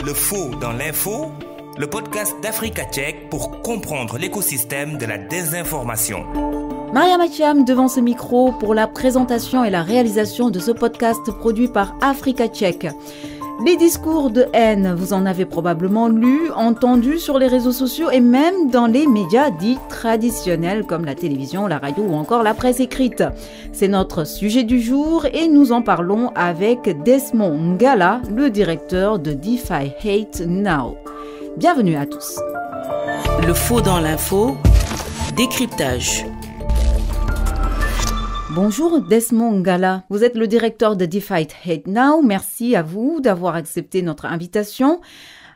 Le faux dans l'info, le podcast d'Africa Tchèque pour comprendre l'écosystème de la désinformation. Maria Mathiam devant ce micro pour la présentation et la réalisation de ce podcast produit par Africa Tchèque. Les discours de haine, vous en avez probablement lu, entendu sur les réseaux sociaux et même dans les médias dits traditionnels comme la télévision, la radio ou encore la presse écrite. C'est notre sujet du jour et nous en parlons avec Desmond Ngala, le directeur de Defy Hate Now. Bienvenue à tous. Le faux dans l'info, décryptage. Bonjour Desmond Ngala, vous êtes le directeur de Defy Hate Now. Merci à vous d'avoir accepté notre invitation.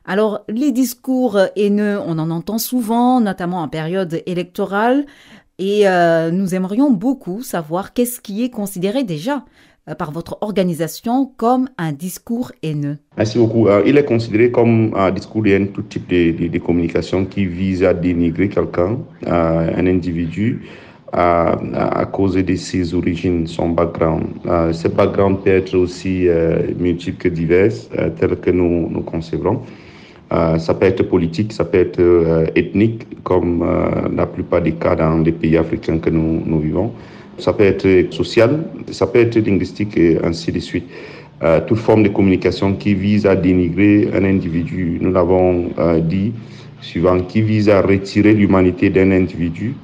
Alors, les discours haineux, on en entend souvent, notamment en période électorale. Et nous aimerions beaucoup savoir qu'est-ce qui est considéré déjà par votre organisation comme un discours haineux. Merci beaucoup. Il est considéré comme un discours de haine tout type de communication qui vise à dénigrer quelqu'un, un individu, à cause de ses origines, son background. Ce background peut être aussi multiple que divers, tel que nous concevons. Ça peut être politique, ça peut être ethnique, comme la plupart des cas dans les pays africains que nous vivons. Ça peut être social, ça peut être linguistique et ainsi de suite. Toute forme de communication qui vise à dénigrer un individu, nous l'avons dit souvent, qui vise à retirer l'humanité d'un individu,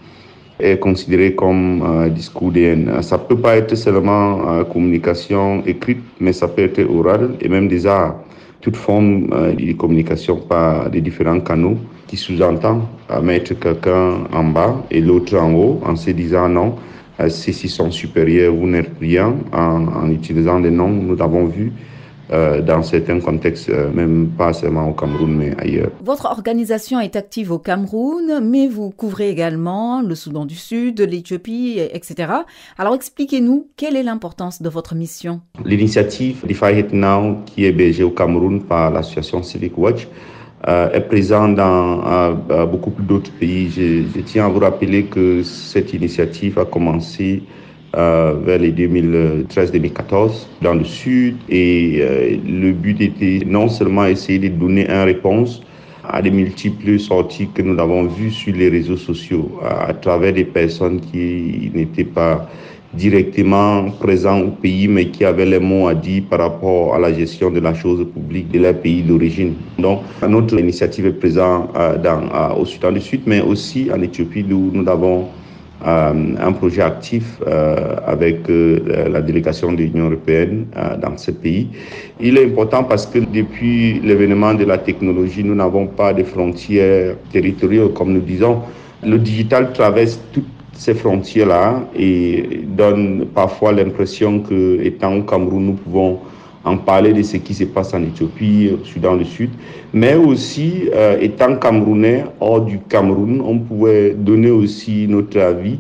est considéré comme discours de haine. Ça peut pas être seulement communication écrite, mais ça peut être oral et même des arts. Toute forme de communication par les différents canaux qui sous-entend mettre quelqu'un en bas et l'autre en haut en se disant non, ceux-ci sont supérieurs, vous n'êtes rien, en utilisant des noms, nous l'avons vu dans certains contextes, même pas seulement au Cameroun, mais ailleurs. Votre organisation est active au Cameroun, mais vous couvrez également le Soudan du Sud, l'Éthiopie, etc. Alors expliquez-nous, quelle est l'importance de votre mission? L'initiative Defy Hate Now, qui est hébergée au Cameroun par l'association Civic Watch, est présente dans beaucoup plus d'autres pays. Je tiens à vous rappeler que cette initiative a commencé vers les 2013-2014 dans le sud et le but était non seulement essayer de donner une réponse à des multiples sorties que nous avons vues sur les réseaux sociaux à travers des personnes qui n'étaient pas directement présents au pays mais qui avaient les mots à dire par rapport à la gestion de la chose publique de leur pays d'origine. Donc notre initiative est présente au Soudan du Sud mais aussi en Éthiopie où nous avons un projet actif avec la délégation de l'Union européenne dans ce pays. Il est important parce que depuis l'événement de la technologie, nous n'avons pas de frontières territoriales, comme nous disons. Le digital traverse toutes ces frontières-là et donne parfois l'impression qu'étant au Cameroun, nous pouvons en parler de ce qui se passe en Éthiopie, au Soudan du Sud, mais aussi, étant Camerounais, hors du Cameroun, on pouvait donner aussi notre avis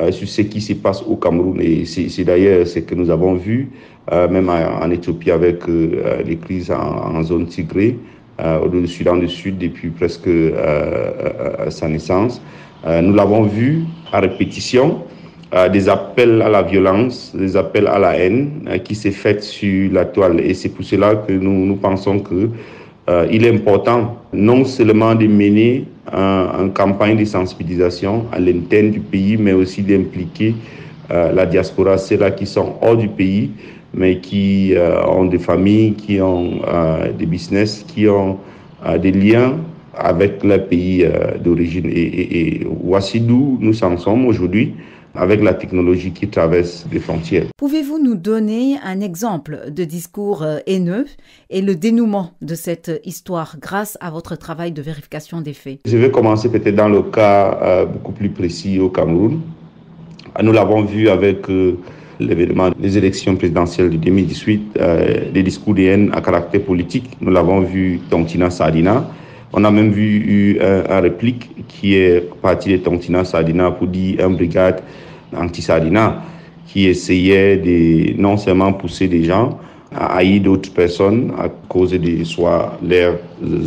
sur ce qui se passe au Cameroun. Et c'est d'ailleurs ce que nous avons vu, même en Éthiopie avec les crises en zone Tigré, au Soudan du Sud depuis presque sa naissance. Nous l'avons vu à répétition. Des appels à la violence, des appels à la haine qui s'est fait sur la toile. Et c'est pour cela que nous pensons qu'il est important non seulement de mener une campagne de sensibilisation à l'interne du pays, mais aussi d'impliquer la diaspora, ceux-là qui sont hors du pays, mais qui ont des familles, qui ont des business, qui ont des liens avec leur pays d'origine. Et voici d'où nous en sommes aujourd'hui, avec la technologie qui traverse les frontières. Pouvez-vous nous donner un exemple de discours haineux et le dénouement de cette histoire grâce à votre travail de vérification des faits? Je vais commencer peut-être dans le cas beaucoup plus précis au Cameroun. Nous l'avons vu avec l'événement des élections présidentielles de 2018, des discours de haine à caractère politique. Nous l'avons vu Tontina Sardina. On a même vu un réplique qui est parti de Tontina Sardina pour dire une brigade anti-Sardina qui essayait de non seulement pousser des gens à haïr d'autres personnes à cause de soit leurs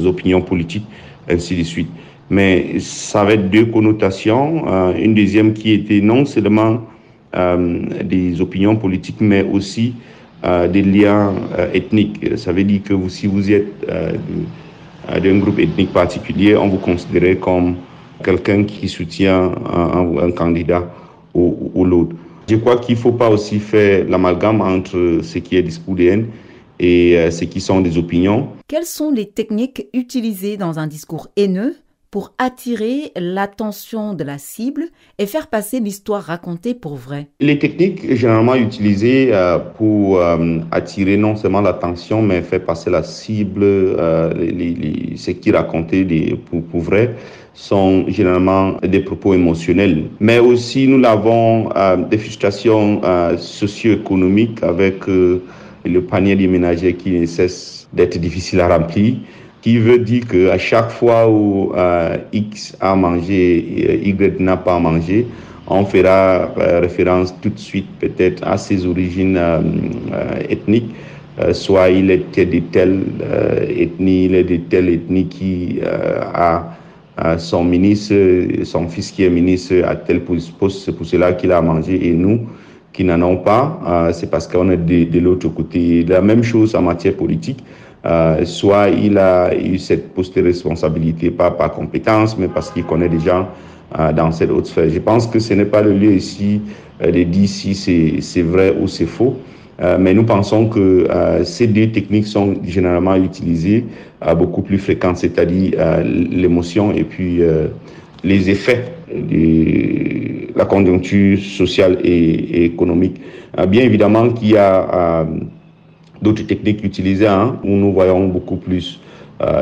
opinions politiques, ainsi de suite. Mais ça avait deux connotations. Une deuxième qui était non seulement des opinions politiques, mais aussi des liens ethniques. Ça veut dire que si vous êtes d'un groupe ethnique particulier, on vous considère comme quelqu'un qui soutient un candidat ou l'autre. Je crois qu'il ne faut pas aussi faire l'amalgame entre ce qui est discours de haine et ce qui sont des opinions. Quelles sont les techniques utilisées dans un discours haineux pour attirer l'attention de la cible et faire passer l'histoire racontée pour vraie? Les techniques généralement utilisées pour attirer non seulement l'attention, mais faire passer la cible, ce qui est raconté pour vrai, sont généralement des propos émotionnels. Mais aussi, nous avons des frustrations socio-économiques avec le panier des ménagers qui ne cesse d'être difficile à remplir, qui veut dire qu'à chaque fois où X a mangé, Y n'a pas mangé, on fera référence tout de suite peut-être à ses origines ethniques, soit il était de telle ethnie, il est de telle ethnie qui a son ministre, son fils qui est ministre à tel poste, c'est pour cela qu'il a mangé, et nous qui n'en avons pas, c'est parce qu'on est de l'autre côté. La même chose en matière politique. Soit il a eu cette poste de responsabilité, pas par compétence, mais parce qu'il connaît des gens dans cette autre sphère. Je pense que ce n'est pas le lieu ici de dire si c'est vrai ou c'est faux, mais nous pensons que ces deux techniques sont généralement utilisées beaucoup plus fréquentes, c'est-à-dire l'émotion et puis les effets de la conjoncture sociale et économique. Bien évidemment qu'il y a d'autres techniques utilisées, où nous voyons beaucoup plus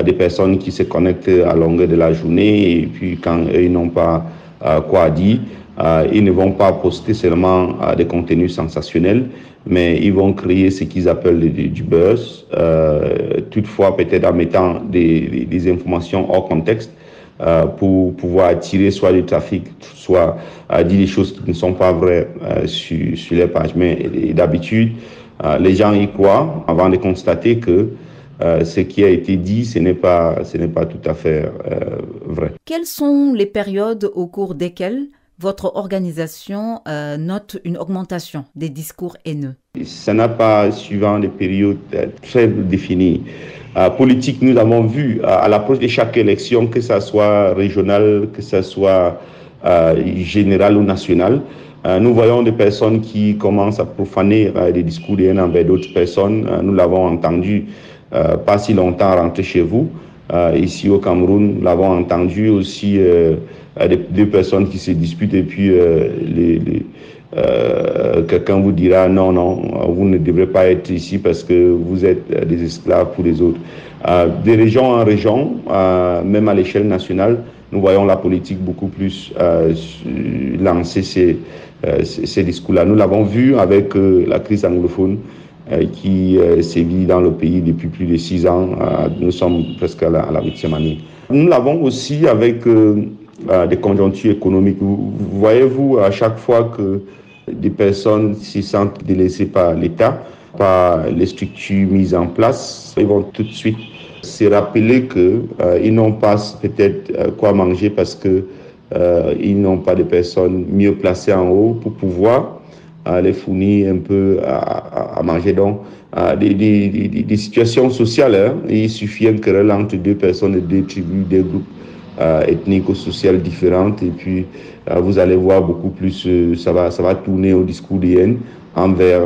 des personnes qui se connectent à longueur de la journée, et puis quand ils n'ont pas quoi dire, ils ne vont pas poster seulement des contenus sensationnels, mais ils vont créer ce qu'ils appellent du buzz, toutefois peut-être en mettant des informations hors contexte, pour pouvoir attirer soit du trafic, soit dire des choses qui ne sont pas vraies sur les pages. Mais d'habitude, les gens y croient avant de constater que ce qui a été dit, ce n'est pas tout à fait vrai. Quelles sont les périodes au cours desquelles votre organisation note une augmentation des discours haineux? Ça n'a pas suivant des périodes très définies. Politique, nous avons vu à l'approche de chaque élection, que ça soit régional, que ça soit général ou national, nous voyons des personnes qui commencent à profaner des discours de haine envers d'autres personnes. Nous l'avons entendu pas si longtemps rentrer chez vous. Ici au Cameroun, nous l'avons entendu aussi deux personnes qui se disputent, et puis quelqu'un vous dira non, vous ne devrez pas être ici parce que vous êtes des esclaves pour les autres. De région en région, même à l'échelle nationale, nous voyons la politique beaucoup plus lancer ces discours-là. Nous l'avons vu avec la crise anglophone qui sévit dans le pays depuis plus de 6 ans. Nous sommes presque à la 8e année. Nous l'avons aussi avec des conjonctures économiques. Voyez-vous, à chaque fois que des personnes se sentent délaissées par l'État, par les structures mises en place, ils vont tout de suite se rappeler qu'ils n'ont pas peut-être quoi manger parce qu'ils n'ont pas de personnes mieux placées en haut pour pouvoir les fournir un peu à manger. Donc, des situations sociales, il suffit un querelle entre deux personnes, deux tribus, des groupes ethniques ou sociales différentes, et puis vous allez voir beaucoup plus, ça va tourner au discours de haine envers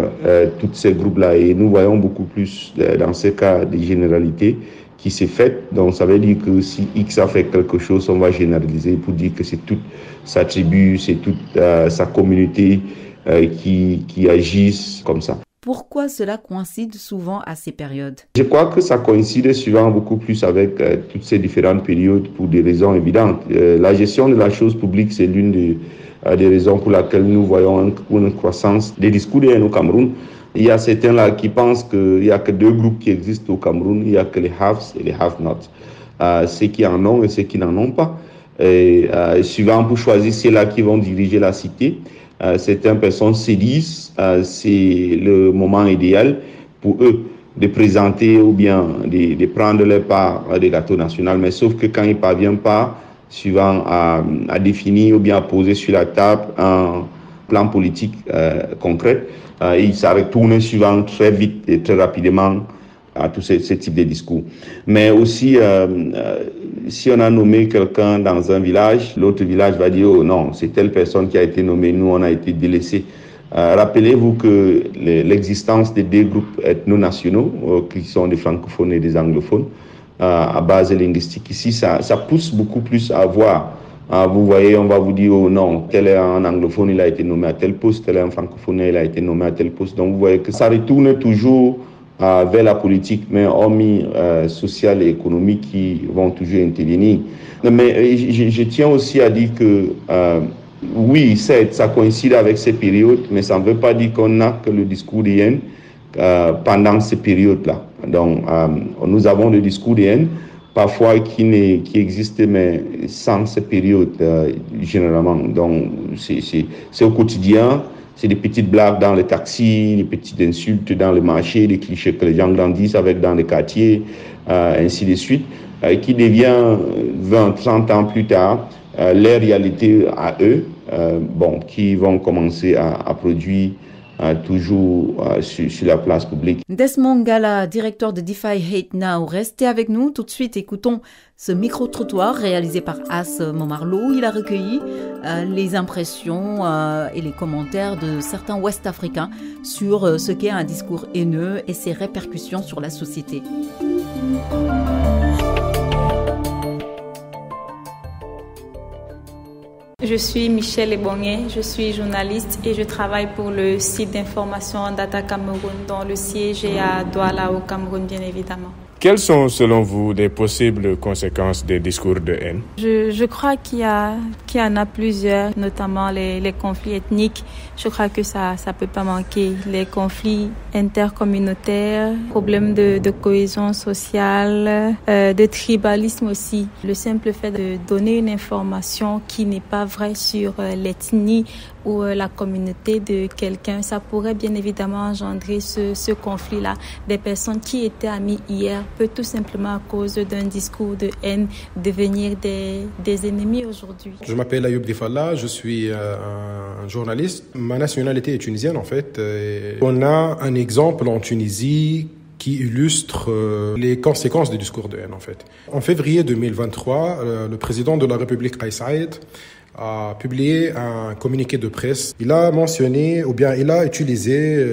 tous ces groupes-là. Et nous voyons beaucoup plus, dans ces cas, des généralités qui s'est faite. Donc, ça veut dire que si X a fait quelque chose, on va généraliser pour dire que c'est toute sa tribu, c'est toute sa communauté qui agissent comme ça. Pourquoi cela coïncide souvent à ces périodes? Je crois que ça coïncide souvent beaucoup plus avec toutes ces différentes périodes pour des raisons évidentes. La gestion de la chose publique, c'est l'une des raisons pour laquelle nous voyons une croissance des discours de haine au Cameroun. Il y a certains là qui pensent qu'il n'y a que deux groupes qui existent au Cameroun. Il n'y a que les haves et les have-nots. Ceux qui en ont et ceux qui n'en ont pas. Et souvent, pour choisir ceux-là qui vont diriger la cité, certaines personnes se disent c'est le moment idéal pour eux de présenter ou bien de prendre leur part des gâteaux nationaux. Mais sauf que quand ils ne parviennent pas, souvent à définir ou bien à poser sur la table plan politique concret. Il s'est retourné souvent très vite et très rapidement à tous ces types de discours. Mais aussi, si on a nommé quelqu'un dans un village, l'autre village va dire « Oh non, c'est telle personne qui a été nommée, nous on a été délaissés ». Rappelez-vous que l'existence des deux groupes ethno-nationaux, qui sont des francophones et des anglophones, à base linguistique ici, ça pousse beaucoup plus à voir. Vous voyez, on va vous dire, oh non, tel est un anglophone, il a été nommé à tel poste, tel est un francophone, il a été nommé à tel poste. Donc vous voyez que ça retourne toujours vers la politique, mais hormis sociale et économique qui vont toujours intervenir. Mais je tiens aussi à dire que oui, ça coïncide avec ces périodes, mais ça ne veut pas dire qu'on n'a que le discours de haine pendant ces périodes-là. Donc, nous avons le discours de haine, parfois qui existe, mais sans ces périodes, généralement. Donc, c'est au quotidien, c'est des petites blagues dans les taxis, des petites insultes dans les marchés, des clichés que les gens grandissent avec dans les quartiers, ainsi de suite, qui devient 20, 30 ans plus tard, les réalités à eux, qui vont commencer à produire toujours sur la place publique. Desmond Gala, directeur de DeFi Hate Now, restez avec nous. Tout de suite, écoutons ce micro-trottoir réalisé par As Momarlo. Il a recueilli les impressions et les commentaires de certains Ouest-Africains sur ce qu'est un discours haineux et ses répercussions sur la société. Je suis Michelle Ebongué, je suis journaliste et je travaille pour le site d'information Data Cameroun, dont le siège est à Douala au Cameroun, bien évidemment. Quelles sont, selon vous, des possibles conséquences des discours de haine? Je crois qu'il y en a plusieurs, notamment les conflits ethniques. Je crois que ça peut pas manquer. Les conflits intercommunautaires, problèmes de cohésion sociale, de tribalisme aussi. Le simple fait de donner une information qui n'est pas vraie sur l'ethnie ou la communauté de quelqu'un, ça pourrait bien évidemment engendrer ce conflit-là. Des personnes qui étaient amies hier peuvent tout simplement, à cause d'un discours de haine, devenir des ennemis aujourd'hui. Je m'appelle Ayoub Difalla, je suis un journaliste. Ma nationalité est tunisienne en fait. On a un exemple en Tunisie qui illustre les conséquences du discours de haine en fait. En février 2023, le président de la République Kais Saïed a publié un communiqué de presse. Il a mentionné, ou bien il a utilisé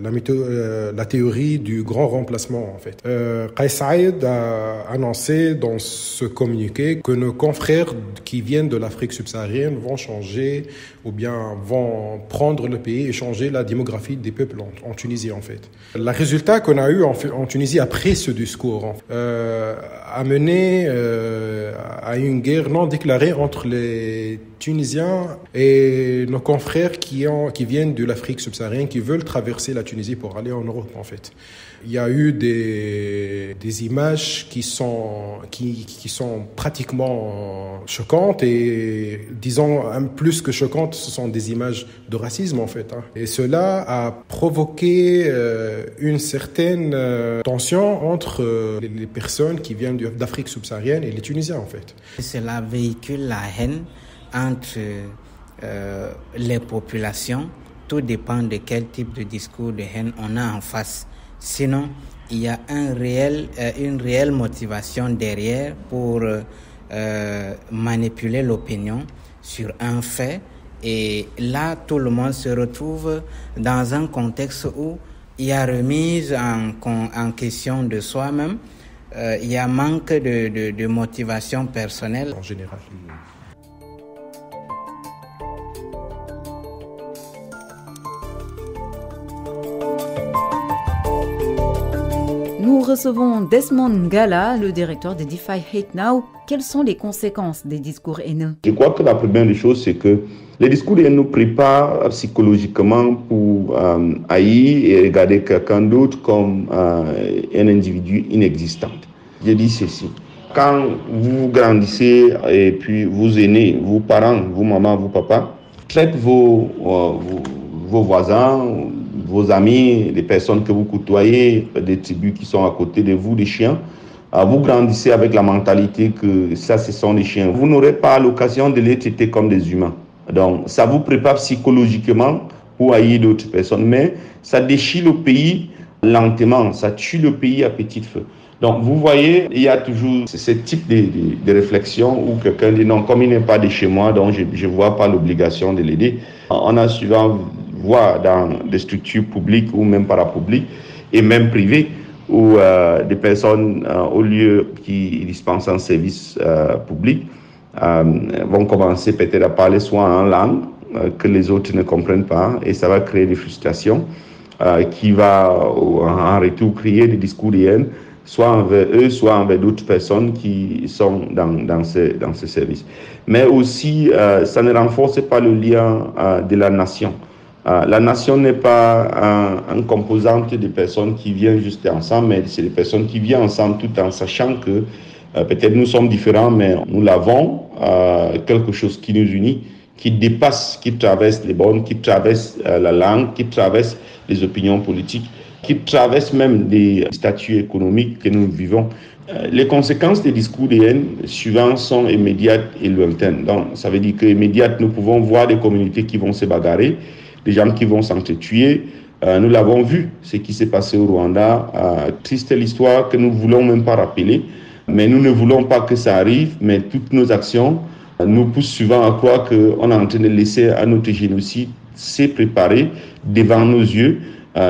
la théorie du grand remplacement en fait. Kais Saïed a annoncé dans ce communiqué que nos confrères qui viennent de l'Afrique subsaharienne vont changer, ou bien vont prendre le pays et changer la démographie des peuples en Tunisie en fait. Le résultat qu'on a eu en Tunisie après ce discours a mené à une guerre non déclarée entre les Tunisiens et nos confrères qui viennent de l'Afrique subsaharienne, qui veulent traverser la Tunisie pour aller en Europe en fait. Il y a eu des images qui sont pratiquement choquantes et disons plus que choquantes, ce sont des images de racisme en fait. Et cela a provoqué une certaine tension entre les personnes qui viennent d'Afrique subsaharienne et les Tunisiens en fait. Cela véhicule la haine entre les populations. Tout dépend de quel type de discours de haine on a en face. Sinon, il y a une réelle motivation derrière pour manipuler l'opinion sur un fait. Et là, tout le monde se retrouve dans un contexte où il y a remise en question de soi-même. Il y a manque de motivation personnelle. En général. Nous recevons Desmond Gala, le directeur de DeFi Hate Now. Quelles sont les conséquences des discours haineux? Je crois que la première des choses, c'est que les discours haineux nous préparent psychologiquement pour haïr et regarder quelqu'un d'autre comme un individu inexistant. Je dis ceci. Quand vous grandissez et puis vous aînés, vos parents, vos mamans, vos papas, traitent vos voisins, vos amis, les personnes que vous côtoyez, des tribus qui sont à côté de vous, des chiens, vous grandissez avec la mentalité que ça, ce sont des chiens. Vous n'aurez pas l'occasion de les traiter comme des humains. Donc, ça vous prépare psychologiquement pour haïr d'autres personnes, mais ça déchire le pays lentement, ça tue le pays à petit feu. Donc, vous voyez, il y a toujours ce type de réflexion où quelqu'un dit non, comme il n'est pas de chez moi, donc je ne vois pas l'obligation de l'aider. On a souvent voit dans des structures publiques ou même parapubliques et même privées où des personnes, au lieu qui dispensent un service public, vont commencer peut-être à parler soit en langue que les autres ne comprennent pas et ça va créer des frustrations qui va en retour créer des discours de haine, soit envers eux, soit envers d'autres personnes qui sont dans ce service. Mais aussi, ça ne renforce pas le lien de la nation. La nation n'est pas une composante de personnes qui viennent juste ensemble, mais c'est des personnes qui viennent ensemble tout en sachant que peut-être nous sommes différents, mais nous l'avons, quelque chose qui nous unit, qui dépasse, qui traverse les bornes, qui traverse la langue, qui traverse les opinions politiques, qui traverse même les statuts économiques que nous vivons. Les conséquences des discours de haine, souvent, sont immédiates et lointaines. Donc, ça veut dire qu'immédiates, nous pouvons voir des communautés qui vont se bagarrer, des gens qui vont s'entretuer. Nous l'avons vu, ce qui s'est passé au Rwanda. Triste l'histoire que nous ne voulons même pas rappeler, mais nous ne voulons pas que ça arrive, mais toutes nos actions nous poussent souvent à croire qu'on est en train de laisser un autre génocide se préparer devant nos yeux,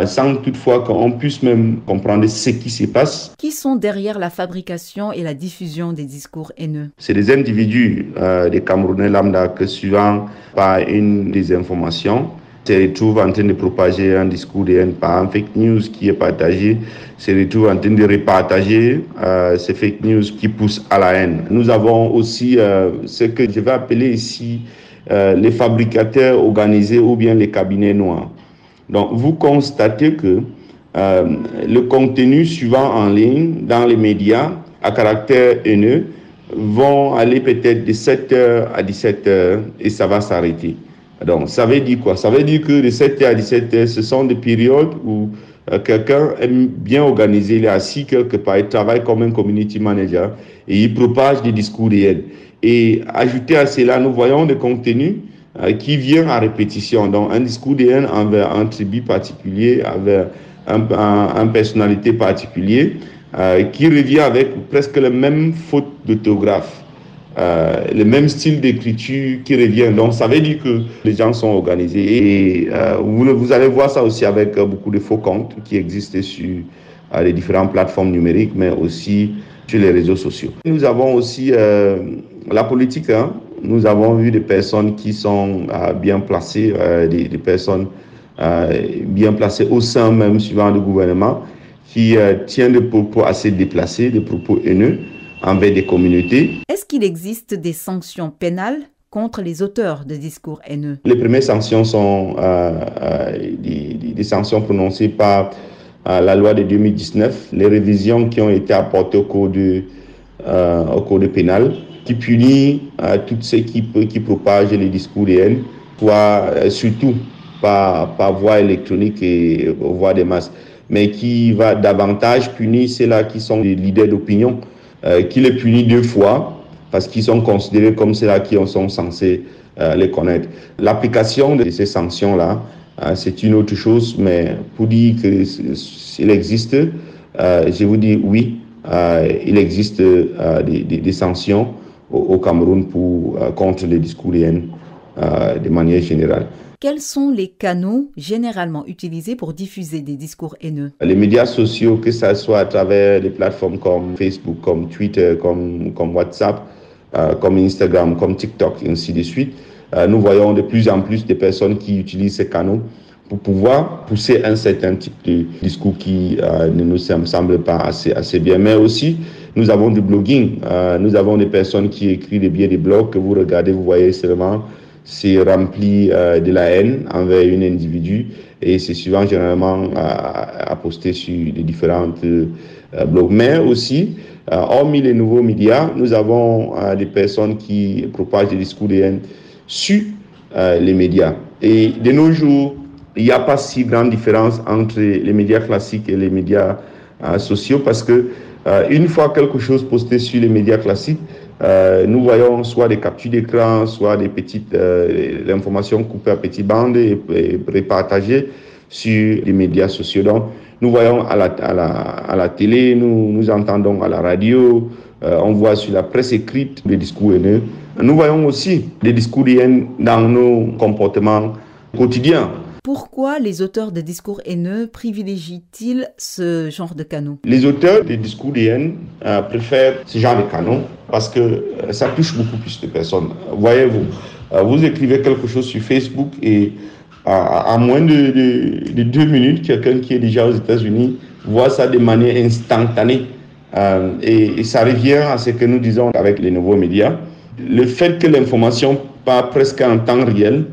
sans toutefois qu'on puisse même comprendre ce qui se passe. Qui sont derrière la fabrication et la diffusion des discours haineux? C'est des individus, des Camerounais lambda, que souvent, par une désinformation, se retrouvent en train de propager un discours de haine par un fake news qui est partagé, se retrouvent en train de repartager ces fake news qui poussent à la haine. Nous avons aussi ce que je vais appeler ici les fabricateurs organisés ou bien les cabinets noirs. Donc, vous constatez que le contenu suivant en ligne dans les médias à caractère haineux vont aller peut-être de 7h à 17h et ça va s'arrêter. Donc, ça veut dire quoi? Ça veut dire que de 7h à 17h, ce sont des périodes où quelqu'un est bien organisé, il est assis quelque part, il travaille comme un community manager et il propage des discours de haine. Et ajouté à cela, nous voyons des contenus qui viennent à répétition. Donc, un discours de haine envers un tribu particulier, envers une personnalité particulière, qui revient avec presque les mêmes fautes d'orthographe. Le même style d'écriture qui revient. Donc, ça veut dire que les gens sont organisés. Et vous allez voir ça aussi avec beaucoup de faux comptes qui existent sur les différentes plateformes numériques, mais aussi sur les réseaux sociaux. Nous avons aussi la politique. Nous avons vu des personnes qui sont bien placées, des personnes bien placées au sein même suivant le gouvernement, qui tiennent des propos assez déplacés, des propos haineux envers des communautés. Est-ce qu'il existe des sanctions pénales contre les auteurs de discours haineux? Les premières sanctions sont des sanctions prononcées par la loi de 2019, les révisions qui ont été apportées au code pénal, qui punit tous ceux qui propagent les discours de haine, surtout par voie électronique et voie des masses, mais qui va davantage punir ceux-là qui sont des leaders d'opinion, qui les punit 2 fois, parce qu'ils sont considérés comme ceux-là qui sont censés les connaître. L'application de ces sanctions-là, c'est une autre chose, mais pour dire qu'il existe, je vous dis oui, il existe des sanctions au Cameroun contre les discours de haine de manière générale. Quels sont les canaux généralement utilisés pour diffuser des discours haineux? Les médias sociaux, que ce soit à travers des plateformes comme Facebook, comme Twitter, comme WhatsApp, comme Instagram, comme TikTok, et ainsi de suite. Nous voyons de plus en plus de personnes qui utilisent ces canaux pour pouvoir pousser un certain type de discours qui ne nous semble pas assez bien. Mais aussi, nous avons du blogging. Nous avons des personnes qui écrivent des blogs que vous regardez, vous voyez seulement, c'est rempli de la haine envers un individu et c'est souvent généralement à poster sur les différentes blogs. Mais aussi, hormis les nouveaux médias, nous avons des personnes qui propagent des discours de haine sur les médias. Et de nos jours, il n'y a pas si grande différence entre les médias classiques et les médias sociaux parce que une fois quelque chose posté sur les médias classiques, nous voyons soit des captures d'écran, soit des petites l'information coupée à petites bandes et repartagée sur les médias sociaux. Donc, nous voyons à la télé, nous entendons à la radio, on voit sur la presse écrite des discours haineux. Nous voyons aussi des discours de haine dans nos comportements quotidiens. Pourquoi les auteurs de discours haineux privilégient-ils ce genre de canaux? Les auteurs de discours de haine préfèrent ce genre de canaux parce que ça touche beaucoup plus de personnes. Voyez-vous, vous écrivez quelque chose sur Facebook et à moins de 2 minutes, quelqu'un qui est déjà aux États-Unis voit ça de manière instantanée. Et ça revient à ce que nous disons avec les nouveaux médias. Le fait que l'information part presque en temps réel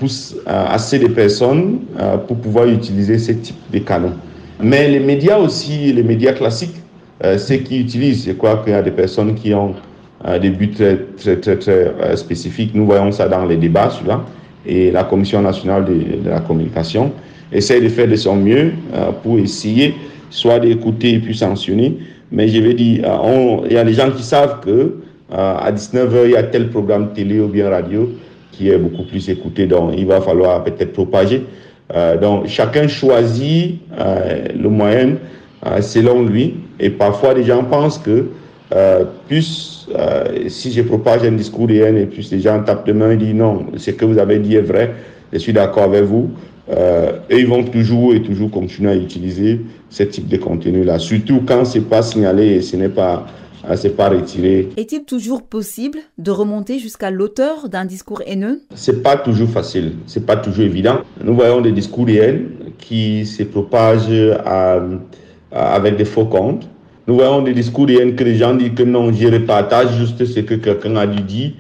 pousse assez de personnes pour pouvoir utiliser ce type de canaux. Mais les médias aussi, les médias classiques, ceux qui utilisent, je crois qu'il y a des personnes qui ont des buts très spécifiques. Nous voyons ça dans les débats, celui-là. Et la Commission nationale de la communication essaie de faire de son mieux pour essayer soit d'écouter et puis sanctionner. Mais je vais dire, il y a des gens qui savent que à 19h, il y a tel programme télé ou bien radio qui est beaucoup plus écouté, donc il va falloir peut-être propager. Donc chacun choisit le moyen selon lui, et parfois les gens pensent que si je propage un discours de haine et plus les gens tapent de main et disent non, ce que vous avez dit est vrai, je suis d'accord avec vous, et ils vont toujours continuer à utiliser ce type de contenu-là, surtout quand ce n'est pas signalé et ce n'est pas retiré. Est-il toujours possible de remonter jusqu'à l'auteur d'un discours haineux? C'est pas toujours facile, c'est pas toujours évident. Nous voyons des discours de haine qui se propagent avec des faux comptes. Nous voyons des discours de haine que les gens disent que non, je repartage juste ce que quelqu'un a dit.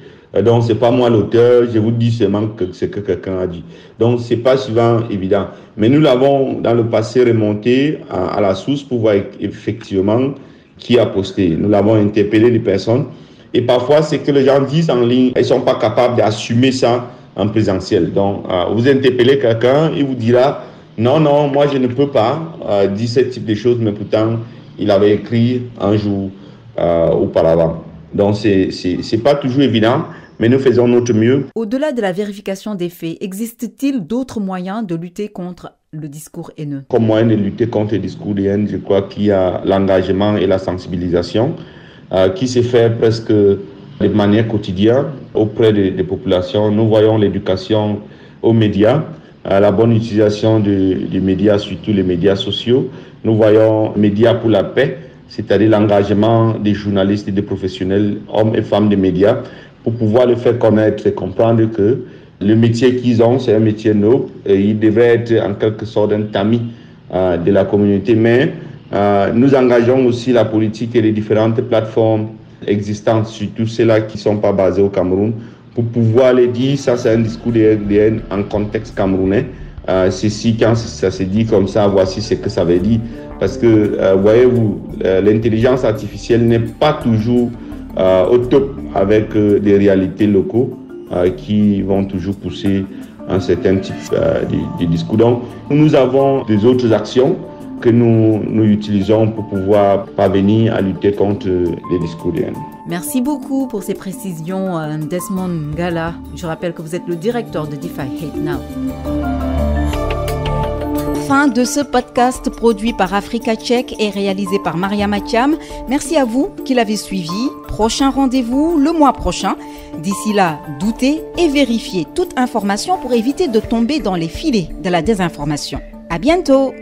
Donc c'est pas moi l'auteur, je vous dis seulement ce que quelqu'un a dit. Donc c'est pas souvent évident. Mais nous l'avons dans le passé remonté à la source pour voir effectivement qui a posté. Nous l'avons interpellé les personnes. Et parfois, ce que les gens disent en ligne, ils ne sont pas capables d'assumer ça en présentiel. Donc, vous interpellez quelqu'un, il vous dira « Non, moi je ne peux pas dire ce type de choses, mais pourtant, il avait écrit un jour auparavant. » Donc, c'est pas toujours évident, mais nous faisons notre mieux. Au-delà de la vérification des faits, existe-t-il d'autres moyens de lutter contre le discours haineux? Comme moyen de lutter contre le discours de haine, je crois qu'il y a l'engagement et la sensibilisation qui se fait presque de manière quotidienne auprès des populations. Nous voyons l'éducation aux médias, la bonne utilisation des médias, surtout les médias sociaux. Nous voyons médias pour la paix, c'est-à-dire l'engagement des journalistes et des professionnels, hommes et femmes des médias, pour pouvoir le faire connaître et comprendre que le métier qu'ils ont, c'est un métier noble et il devrait être en quelque sorte un tamis de la communauté. Mais nous engageons aussi la politique et les différentes plateformes existantes, surtout celles-là qui ne sont pas basées au Cameroun, pour pouvoir les dire, ça c'est un discours de haine en contexte camerounais. Ceci, quand ça se dit comme ça, voici ce que ça veut dire. Parce que, voyez-vous, l'intelligence artificielle n'est pas toujours au top avec des réalités locaux qui vont toujours pousser un certain type de discours. Donc, nous avons des autres actions que nous utilisons pour pouvoir parvenir à lutter contre les discours de haine. Merci beaucoup pour ces précisions, Desmond Ngala. Je rappelle que vous êtes le directeur de DeFi Hate Now. Fin de ce podcast produit par Africa Check et réalisé par Maria Mathiam. Merci à vous qui l'avez suivi. Prochain rendez-vous le mois prochain. D'ici là, doutez et vérifiez toute information pour éviter de tomber dans les filets de la désinformation. À bientôt!